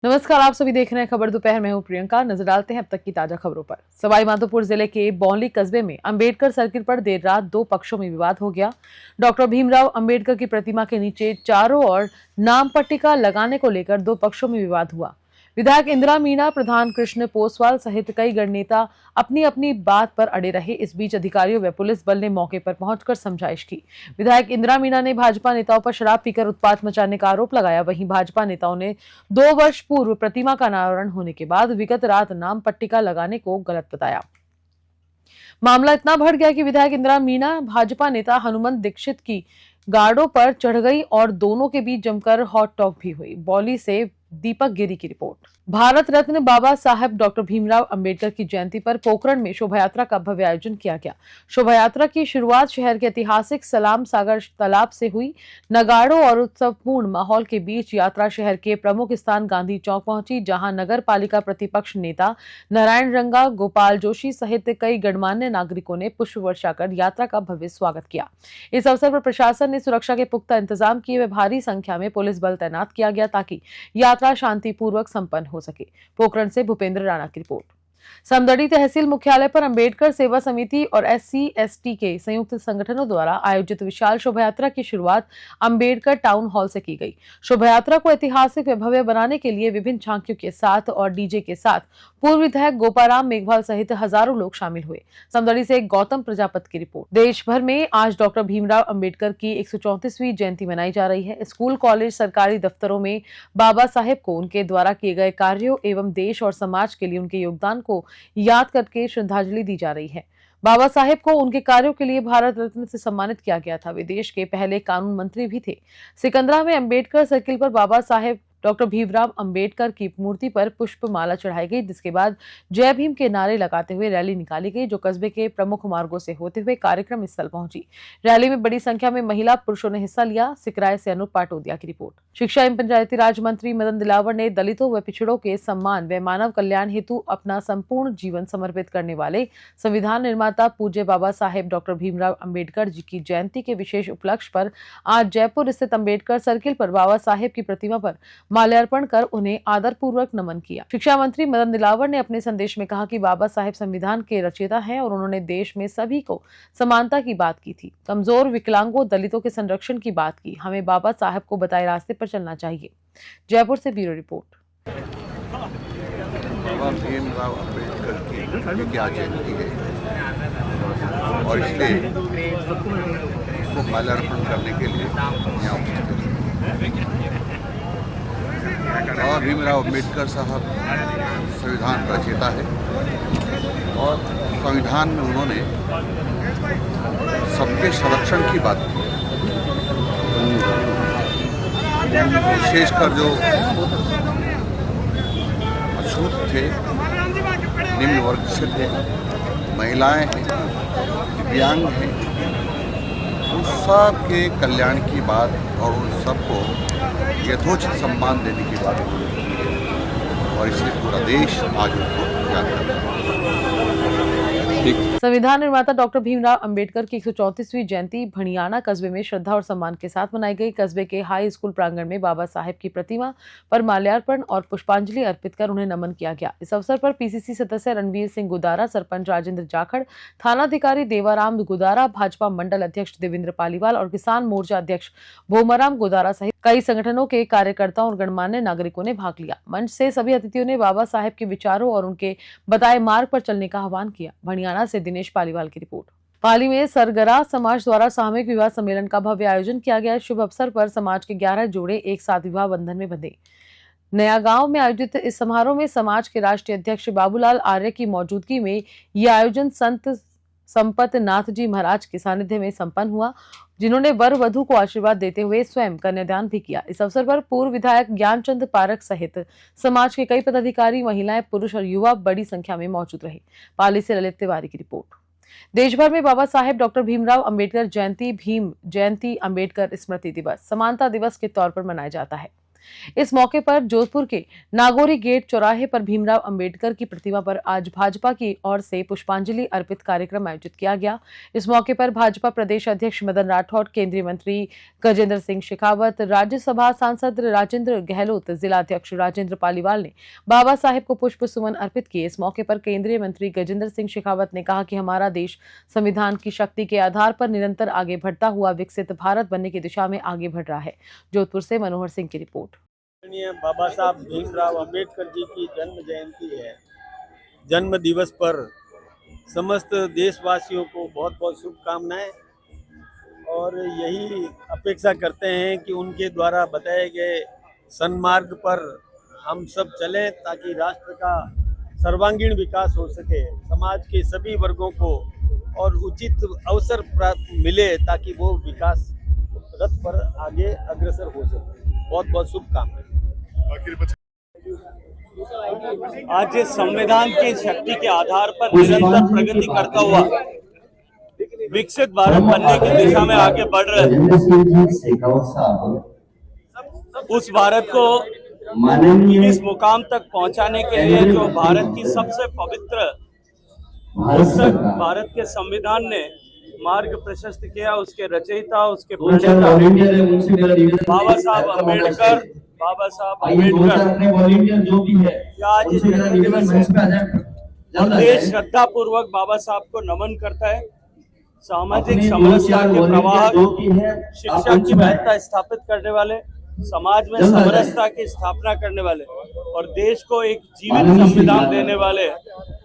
नमस्कार, आप सभी देख रहे हैं खबर दोपहर में। हूं प्रियंका। नजर डालते हैं अब तक की ताजा खबरों पर। सवाई माधोपुर जिले के बौंली कस्बे में अंबेडकर सर्किल पर देर रात दो पक्षों में विवाद हो गया। डॉक्टर भीमराव अंबेडकर की प्रतिमा के नीचे चारों ओर नाम पट्टिका लगाने को लेकर दो पक्षों में विवाद हुआ। विधायक इंदिरा मीणा, प्रधान कृष्ण पोसवाल सहित कई गणनेता अपनी अपनी बात पर अड़े रहे। इस बीच अधिकारियों व पुलिस बल ने मौके पर पहुंचकर समझाइश की। विधायक इंदिरा मीणा ने भाजपा नेताओं पर शराब पीकर उत्पात मचाने का आरोप लगाया। वहीं भाजपा नेताओं ने 2 वर्ष पूर्व प्रतिमा का अनावरण होने के बाद विगत रात नाम पट्टिका लगाने को गलत बताया। मामला इतना बढ़ गया कि विधायक इंदिरा मीणा भाजपा नेता हनुमंत दीक्षित की गार्डों पर चढ़ गई और दोनों के बीच जमकर हॉट टॉक भी हुई। बौली से दीपक गिरी की रिपोर्ट। भारत रत्न बाबा साहेब डॉक्टर भीमराव अंबेडकर की जयंती पर पोखरण में शोभा यात्रा का भव्य आयोजन किया गया। शोभा यात्रा की शुरुआत शहर के ऐतिहासिक सलाम सागर तालाब से हुई। नगाड़ों और उत्सवपूर्ण माहौल के बीच यात्रा शहर के प्रमुख स्थान गांधी चौक पहुंची, जहां नगर पालिका प्रतिपक्ष नेता नारायण रंगा, गोपाल जोशी सहित कई गणमान्य नागरिकों ने पुष्प वर्षा कर यात्रा का भव्य स्वागत किया। इस अवसर पर प्रशासन ने सुरक्षा के पुख्ता इंतजाम किए व भारी संख्या में पुलिस बल तैनात किया गया ताकि यात्रा शांतिपूर्वक संपन्न हो सके। पोखरण से भूपेंद्र राणा की रिपोर्ट। समदड़ी तहसील मुख्यालय पर अंबेडकर सेवा समिति और SC/ST के संयुक्त संगठनों द्वारा आयोजित विशाल शोभा यात्रा की शुरुआत अंबेडकर टाउन हॉल से की गई। शोभा यात्रा को ऐतिहासिक व भव्य बनाने के लिए विभिन्न झांकियों के साथ और डीजे के साथ पूर्व विधायक गोपाराम मेघवाल सहित हजारों लोग शामिल हुए। समदड़ी से गौतम प्रजापत की रिपोर्ट। देश भर में आज डॉक्टर भीमराव अंबेडकर की 134वीं जयंती मनाई जा रही है। स्कूल, कॉलेज, सरकारी दफ्तरों में बाबा साहेब को उनके द्वारा किए गए कार्यों एवं देश और समाज के लिए उनके योगदान को याद करके श्रद्धांजलि दी जा रही है। बाबा साहेब को उनके कार्यों के लिए भारत रत्न से सम्मानित किया गया था। वे देश के पहले कानून मंत्री भी थे। सिकंदरा में अंबेडकर सर्किल पर बाबा साहेब डॉक्टर भीमराव अंबेडकर की मूर्ति पर पुष्प माला चढ़ाई गई, जिसके बाद जय भीम के नारे लगाते हुए रैली निकाली गई, जो कस्बे के प्रमुख मार्गों से होते हुए कार्यक्रम स्थल पहुंची। रैली में बड़ी संख्या में महिला पुरुषों ने हिस्सा लिया। सिकराय से अनूप पाटोदिया की रिपोर्ट। शिक्षा एवं पंचायती राज मंत्री मदन दिलावर ने दलितों व पिछड़ों के सम्मान व मानव कल्याण हेतु अपना संपूर्ण जीवन समर्पित करने वाले संविधान निर्माता पूज्य बाबा साहेब डॉक्टर भीमराव अंबेडकर जी की जयंती के विशेष उपलक्ष्य पर आज जयपुर स्थित अंबेडकर सर्किल पर बाबा साहेब की प्रतिमा पर माल्यार्पण कर उन्हें आदरपूर्वक नमन किया। शिक्षा मंत्री मदन दिलावर ने अपने संदेश में कहा कि बाबा साहेब संविधान के रचयिता हैं और उन्होंने देश में सभी को समानता की बात की थी। कमजोर, विकलांगों, दलितों के संरक्षण की बात की। हमें बाबा साहेब को बताए रास्ते पर चलना चाहिए। जयपुर से ब्यूरो रिपोर्ट। बाबा भीमराव अम्बेडकर की आज जयंती है और इसलिए उसको माल्यार्पण करने के लिए यहाँ उपस्थित हैं। बाबा भीमराव अम्बेडकर साहब संविधान रचयिता है और संविधान में उन्होंने सबके संरक्षण की बात की। विशेषकर जो अछूत थे, निम्न वर्ग से थे, महिलाएं हैं, दिव्यांग हैं, उन सब के कल्याण की बात और उन सबको यथोचित सम्मान देने की बात और इसलिए पूरा देश आज उनको याद करता है। संविधान निर्माता डॉक्टर भीमराव अंबेडकर की 134वीं जयंती भणियाना कस्बे में श्रद्धा और सम्मान के साथ मनाई गई। कस्बे के हाई स्कूल प्रांगण में बाबा साहेब की प्रतिमा पर माल्यार्पण और पुष्पांजलि अर्पित कर उन्हें नमन किया गया। इस अवसर पर PCC सदस्य रणवीर सिंह गुदारा, सरपंच राजेंद्र जाखड़, थानाधिकारी देवाराम गुदारा, भाजपा मंडल अध्यक्ष देवेंद्र पालीवाल और किसान मोर्चा अध्यक्ष भोमाराम गुदारा सहित कई संगठनों के कार्यकर्ताओं और गणमान्य नागरिकों ने भाग लिया। मंच से सभी अतिथियों ने बाबा साहेब के विचारों और उनके बताए मार्ग पर चलने का आह्वान किया। भणियाना से दिनेश पालीवाल की रिपोर्ट। पाली में सरगरा समाज द्वारा सामूहिक विवाह सम्मेलन का भव्य आयोजन किया गया। शुभ अवसर पर समाज के 11 जोड़े एक साथ विवाह बंधन में बंधे। नया गांव में आयोजित इस समारोह में समाज के राष्ट्रीय अध्यक्ष बाबूलाल आर्य की मौजूदगी में यह आयोजन संत संपत नाथ जी महाराज के सानिध्य में संपन्न हुआ, जिन्होंने वर वधु को आशीर्वाद देते हुए स्वयं कन्यादान भी किया। इस अवसर पर पूर्व विधायक ज्ञानचंद पारक सहित समाज के कई पदाधिकारी, महिलाएं, पुरुष और युवा बड़ी संख्या में मौजूद रहे। पाली से ललित तिवारी की रिपोर्ट। देश भर में बाबा साहेब डॉक्टर भीमराव अंबेडकर जयंती, भीम जयंती, अंबेडकर स्मृति दिवस, समानता दिवस के तौर पर मनाया जाता है। इस मौके पर जोधपुर के नागौरी गेट चौराहे पर भीमराव अंबेडकर की प्रतिमा पर आज भाजपा की ओर से पुष्पांजलि अर्पित कार्यक्रम आयोजित किया गया। इस मौके पर भाजपा प्रदेश अध्यक्ष मदन राठौड़, केंद्रीय मंत्री गजेंद्र सिंह शेखावत, राज्यसभा सांसद राजेंद्र गहलोत, जिला अध्यक्ष राजेंद्र पालीवाल ने बाबा साहेब को पुष्प सुमन अर्पित किए। इस मौके पर केंद्रीय मंत्री गजेंद्र सिंह शेखावत ने कहा कि हमारा देश संविधान की शक्ति के आधार पर निरंतर आगे बढ़ता हुआ विकसित भारत बनने की दिशा में आगे बढ़ रहा है। जोधपुर से मनोहर सिंह की रिपोर्ट। बाबा साहब भीमराव अंबेडकर जी की जन्म जयंती है। जन्म दिवस पर समस्त देशवासियों को बहुत बहुत शुभकामनाएं और यही अपेक्षा करते हैं कि उनके द्वारा बताए गए सन्मार्ग पर हम सब चलें ताकि राष्ट्र का सर्वांगीण विकास हो सके, समाज के सभी वर्गों को और उचित अवसर प्राप्त मिले ताकि वो विकास रथ पर आगे अग्रसर हो सके। बहुत बहुत शुभकामनाएं। आज संविधान की शक्ति के आधार पर निरंतर प्रगति करता हुआ विकसित भारत बनने की दिशा में आगे बढ़ रहे हैं। उस भारत को इस मुकाम तक पहुंचाने के लिए जो भारत की सबसे पवित्र पुस्तक भारत के संविधान ने मार्ग प्रशस्त किया, उसके रचयिता, उसके प्रणेता बाबा साहब अम्बेडकर जो भी है आज जन्म दिवस है। देश श्रद्धा पूर्वक बाबा साहब को नमन करता है। सामाजिक समरसता के प्रवाह, शिक्षा की महत्ता स्थापित करने वाले, समाज में समरसता की स्थापना करने वाले और देश को एक जीवित संविधान देने वाले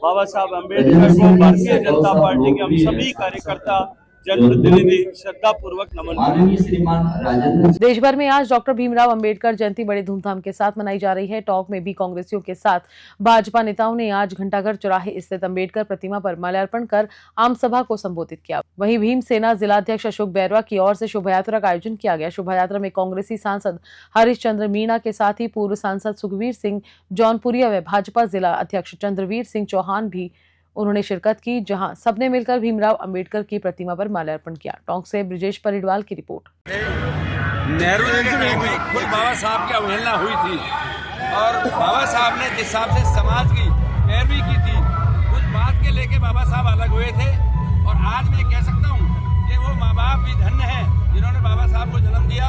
बाबा साहब अम्बेडकर को भारतीय जनता पार्टी के हम सभी कार्यकर्ता जनप्रतिनिधि श्रद्धा पूर्वक नमन करते। देश भर में आज डॉक्टर भीमराव अंबेडकर जयंती बड़े धूमधाम के साथ मनाई जा रही है। टोंक में भी कांग्रेसियों के साथ भाजपा नेताओं ने आज घंटाघर चौराहे स्थित अंबेडकर प्रतिमा पर माल्यार्पण कर आम सभा को संबोधित किया। वहीं भीम सेना जिलाध्यक्ष अशोक बैरवा की ओर से शोभा यात्रा का आयोजन किया गया। शोभा यात्रा में कांग्रेसी सांसद हरीश चंद्र मीणा के साथ ही पूर्व सांसद सुखवीर सिंह जौनपुरिया व भाजपा जिला अध्यक्ष चंद्रवीर सिंह चौहान भी उन्होंने शिरकत की, जहां सबने मिलकर भीमराव अंबेडकर की प्रतिमा पर माल्यार्पण किया। टोंक से ब्रिजेश परिडवाल की रिपोर्ट। नेहरू जी के टाइम में खुद बाबा साहब की अवहेलना हुई थी और बाबा साहब ने जिस हिसाब से समाज की पैरवी की थी, उस बात के लेके बाबा साहब अलग हुए थे। और आज मैं कह सकता हूँ कि वो माँ बाप भी धन्य हैं जिन्होंने बाबा साहब को जन्म दिया।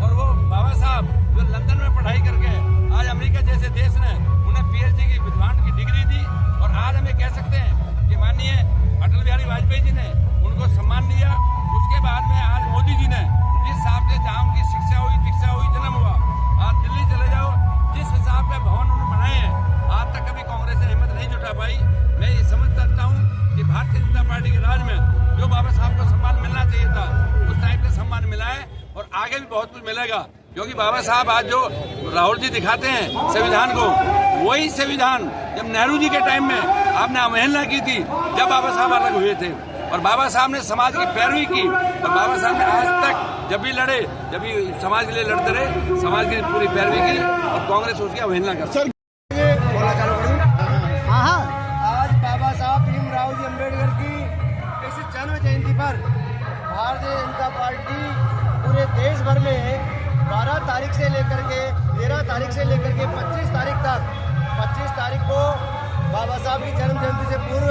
और वो बाबा साहब जो लंदन में पढ़ाई करके आज अमेरिका जैसे देश ने उन्हें PhD की विद्वान की डिग्री दी। और आज हमें कह सकते हैं कि माननीय अटल बिहारी वाजपेयी जी ने उनको सम्मान दिया। उसके बाद में आज मोदी जी ने जिस हिसाब से जहाँ उनकी शिक्षा हुई, दीक्षा हुई, जन्म हुआ, आज दिल्ली चले जाओ, जिस हिसाब से भवन उन्होंने बनाए हैं, आज तक कभी कांग्रेस ने हिम्मत नहीं जुटा पाई। मैं ये समझ सकता हूँ कि भारतीय जनता पार्टी के राज में जो बाबा साहब को सम्मान मिलना चाहिए था, उस टाइप का सम्मान मिला है और आगे भी बहुत कुछ मिलेगा। क्योंकि बाबा साहब आज जो राहुल जी दिखाते हैं संविधान को, वही संविधान जब नेहरू जी के टाइम में आपने अवहेलना की थी, जब बाबा साहब अलग हुए थे और बाबा साहब ने समाज की पैरवी की। और बाबा साहब ने आज तक जब भी लड़े, जब भी समाज के लिए लड़ते रहे, समाज की पूरी पैरवी की और कांग्रेस उसकी अवहेलना करती। आज बाबा साहब भीमराव जी अम्बेडकर की इस जन्म जयंती पर भारतीय जनता पार्टी पूरे देश भर में 12 तारीख से लेकर के 13 तारीख से लेकर के 25 तारीख तक 25 तारीख को बाबा साहब की जन्म जयंती से पूर्व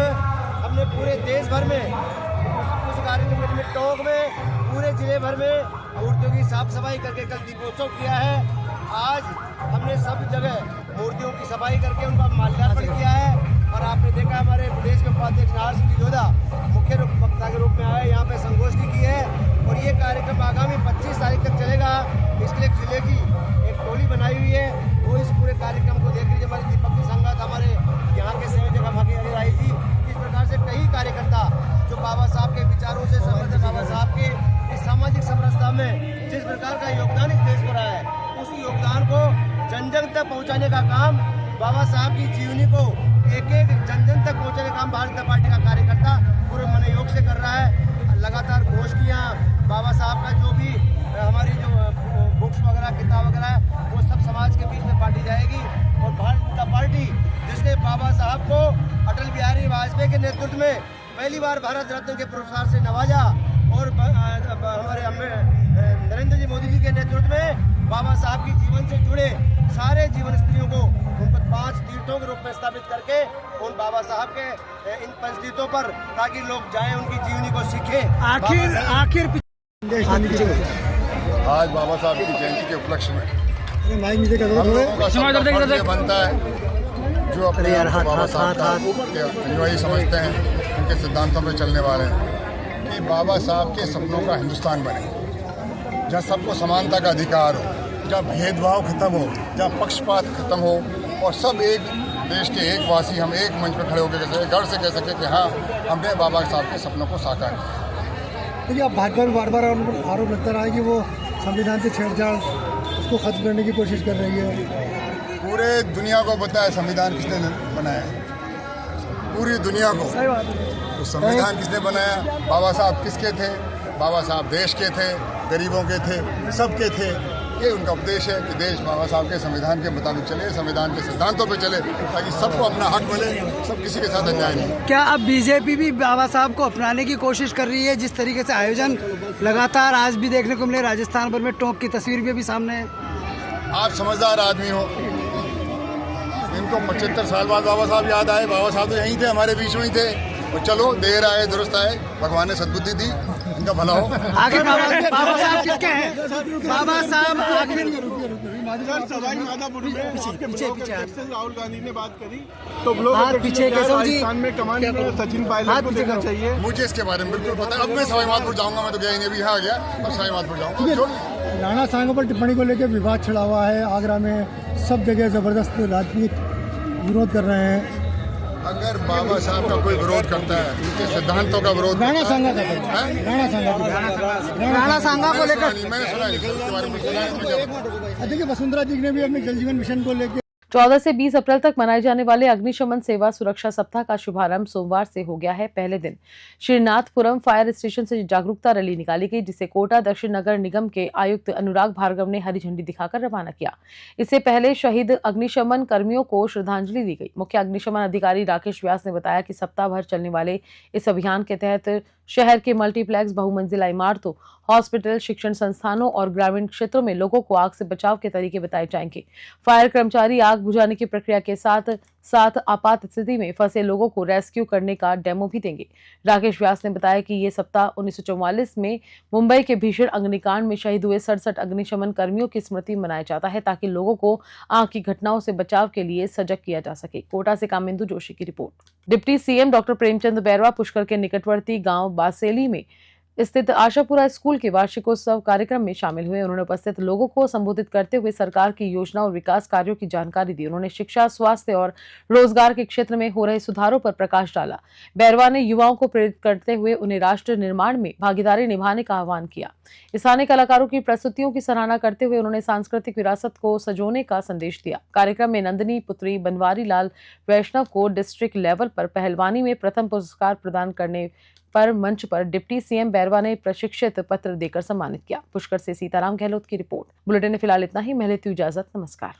हमने पूरे देश भर में उस कार्यक्रम में टोंक में पूरे जिले भर में मूर्तियों की साफ सफाई करके कल दीपोत्सव किया है। आज हमने सब जगह मूर्तियों की सफाई करके उनका माल्यार्पण किया है। और आपने देखा हमारे प्रदेश के उपाध्यक्ष नाहर सिंह जोधा मुख्य वक्ता के रूप में आए, यहाँ पे संगोष्ठी की है। और ये कार्यक्रम आगामी 25 तारीख तक चलेगा। इसके लिए जिले की एक टोली बनाई हुई है, वो इस पूरे कार्यक्रम को देख लीजिए। हमारे दीपक की संगत, हमारे यहाँ के संयोजक हमारी आई थी। इस प्रकार से कई कार्यकर्ता जो बाबा साहब के विचारों से समृद्ध, बाबा साहब के इस सामाजिक समरसता में जिस प्रकार का योगदान इस देश को रहा है, उस योगदान को जन जन तक पहुँचाने का काम, बाबा साहब की जीवनी को एक एक जन जन तक पहुँचाने का काम भारतीय जनता पार्टी का कार्यकर्ता पूरे मनोयोग से कर रहा है। लगातार गोष्ठियाँ, बाबा साहब का जो भी हमारी जो बुक्स वगैरह, किताब वगैरह, वो सब समाज के बीच में बांटी जाएगी। और भारतीय जनता पार्टी जिसने बाबा साहब को अटल बिहारी वाजपेयी के नेतृत्व में पहली बार भारत रत्न के पुरस्कार से नवाजा और हमारे नरेंद्र जी मोदी जी के नेतृत्व में बाबा साहब के जीवन से जुड़े सारे जीवन स्त्रियों को उनको 5 तीर्थों के रूप में स्थापित करके उन बाबा साहब के इन 5 तीर्थों पर ताकि लोग जाएं, उनकी जीवनी को सीखें। आखिर आज बाबा साहब की जयंती के उपलक्ष्य में हम लोगों का सबका फर्ज ये बनता है जो अपने आप को बाबा साहब के अनुयायी समझते हैं, उनके सिद्धांतों पर चलने वाले हैं, कि बाबा साहब के सपनों का हिंदुस्तान बने, जहाँ सबको समानता का अधिकार हो, जहाँ भेदभाव खत्म हो, जहाँ पक्षपात खत्म हो और सब एक देश के एक वासी हम एक मंच पर खड़े होकर गर्व से कह सके कि हाँ, हमने बाबा साहब के सपनों को साकार किया। देखिए, अब भाजपा में बार बार आरोप लगता रहा है कि वो संविधान से छेड़छाड़ उसको खत्म करने की कोशिश कर रही है। पूरे दुनिया को पता है संविधान किसने बनाया है, पूरी दुनिया को। तो संविधान किसने बनाया, बाबा साहब किसके थे, बाबा साहब देश के थे, गरीबों के थे, सबके थे। ये उनका उपदेश है कि देश बाबा साहब के संविधान के मुताबिक चले, संविधान के सिद्धांतों पे चले, ताकि सबको अपना हक मिले, सब किसी के साथ अन्याय नहीं। क्या अब बीजेपी भी बाबा साहब को अपनाने की कोशिश कर रही है? जिस तरीके से आयोजन लगातार आज भी देखने को मिले, राजस्थान भर में टोंक की तस्वीर भी सामने है। आप समझदार आदमी हो, इनको 75 साल बाद बाबा साहब याद आए। बाबा साहब तो यहीं थे, हमारे बीच में ही थे। और चलो, देर आए दुरुस्त आए, भगवान ने सद्बुद्धि दी, इनका भला हो। आखिर बाबा साहब किसके हैं? बाबा साहब आखिर राहुल गांधी ने बात करी तो ब्लॉक पीछे राजस्थान में कमान में सचिन पायलट को देना चाहिए। मुझे इसके बारे में बिल्कुल पता है। अब मैं सवाई माधोपुर जाऊंगा, मैं तो गया ही नहीं, अभी यहाँ आ गया, अब सवाई माधोपुर जाऊंगा। राणा सांगा पर टिप्पणी को लेकर विवाद छिड़ा हुआ है। आगरा में सब जगह जबरदस्त राजपूत विरोध कर रहे हैं। अगर बाबा साहब का कोई विरोध करता है, उनके सिद्धांतों का विरोध, राणा सांगा को लेकर मैंने सुना नहीं, उसके बारे में सुना है। देखिए, वसुंधरा जी ने भी अपने जल जीवन मिशन को लेकर 14 से 20 अप्रैल तक मनाए जाने वाले अग्निशमन सेवा सुरक्षा सप्ताह का शुभारंभ सोमवार से हो गया है। पहले दिन श्रीनाथपुरम फायर स्टेशन से जागरूकता रैली निकाली गई, जिसे कोटा दक्षिण नगर निगम के आयुक्त अनुराग भार्गव ने हरी झंडी दिखाकर रवाना किया। इससे पहले शहीद अग्निशमन कर्मियों को श्रद्धांजलि दी गई। मुख्य अग्निशमन अधिकारी राकेश व्यास ने बताया कि सप्ताह भर चलने वाले इस अभियान के तहत शहर के मल्टीप्लेक्स, बहुमंजिला इमारतों, हॉस्पिटल, शिक्षण संस्थानों और ग्रामीण क्षेत्रों में लोगों को आग से बचाव के तरीके बताए जाएंगे। फायर कर्मचारी आग बुझाने की प्रक्रिया के साथ साथ आपात स्थिति में फंसे लोगों को रेस्क्यू करने का डेमो भी देंगे। राकेश व्यास ने बताया कि ये सप्ताह 1944 में मुंबई के भीषण अग्निकांड में शहीद हुए 67 अग्निशमन कर्मियों की स्मृति में मनाया जाता है, ताकि लोगों को आग की घटनाओं से बचाव के लिए सजग किया जा सके। कोटा से कामेंदु जोशी की report. Deputy CM doctor Premchand Bairwa Pushkar के निकटवर्ती गांव बासेली में स्थित आशापुरा स्कूल के वार्षिकोत्सव कार्यक्रम में शामिल हुए। उन्होंने उपस्थित लोगों को संबोधित करते हुए सरकार की योजना और विकास कार्यों की जानकारी दी। उन्होंने शिक्षा, स्वास्थ्य और रोजगार के क्षेत्र में हो रहे सुधारों पर प्रकाश डाला। बैरवा ने युवाओं को प्रेरित करते हुए उन्हें राष्ट्र निर्माण में भागीदारी निभाने का आह्वान किया। स्थानीय कलाकारों की प्रस्तुतियों की सराहना करते हुए उन्होंने सांस्कृतिक विरासत को सजोने का संदेश दिया। कार्यक्रम में नंदिनी पुत्री बनवारी लाल वैष्णव को डिस्ट्रिक्ट लेवल पर पहलवानी में प्रथम पुरस्कार प्रदान करने पर मंच पर डिप्टी सीएम बैरवा ने प्रशिक्षित पत्र देकर सम्मानित किया। पुष्कर से सीताराम गहलोत की रिपोर्ट। बुलेटिन में फिलहाल इतना ही। मैं लेती हूं इजाजत। नमस्कार।